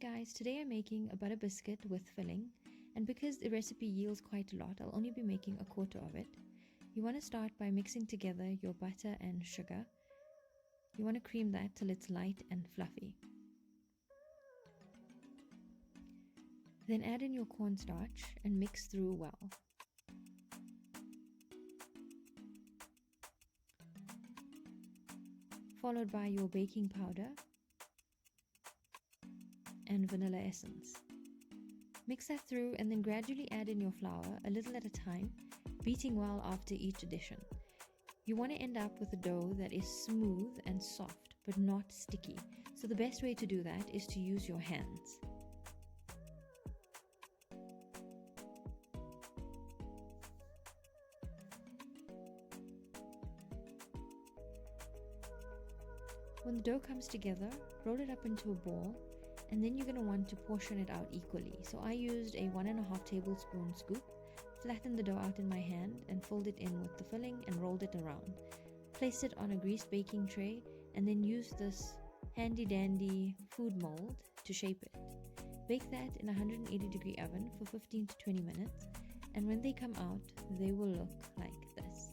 Hey guys, today I'm making a butter biscuit with filling, and because the recipe yields quite a lot, I'll only be making a quarter of it. You want to start by mixing together your butter and sugar. You want to cream that till it's light and fluffy. Then add in your cornstarch and mix through well. Followed by your baking powder and vanilla essence. Mix that through and then gradually add in your flour a little at a time, beating well after each addition. You want to end up with a dough that is smooth and soft but not sticky. So the best way to do that is to use your hands. When the dough comes together, roll it up into a ball, and then you're going to want to portion it out equally. So I used a 1.5 tablespoon scoop, flattened the dough out in my hand and filled it in with the filling and rolled it around. Placed it on a greased baking tray and then used this handy dandy food mold to shape it. Bake that in a 180-degree oven for 15 to 20 minutes, and when they come out, they will look like this.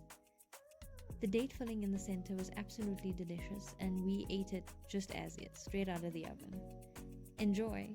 The date filling in the center was absolutely delicious, and we ate it just as is, straight out of the oven. Enjoy!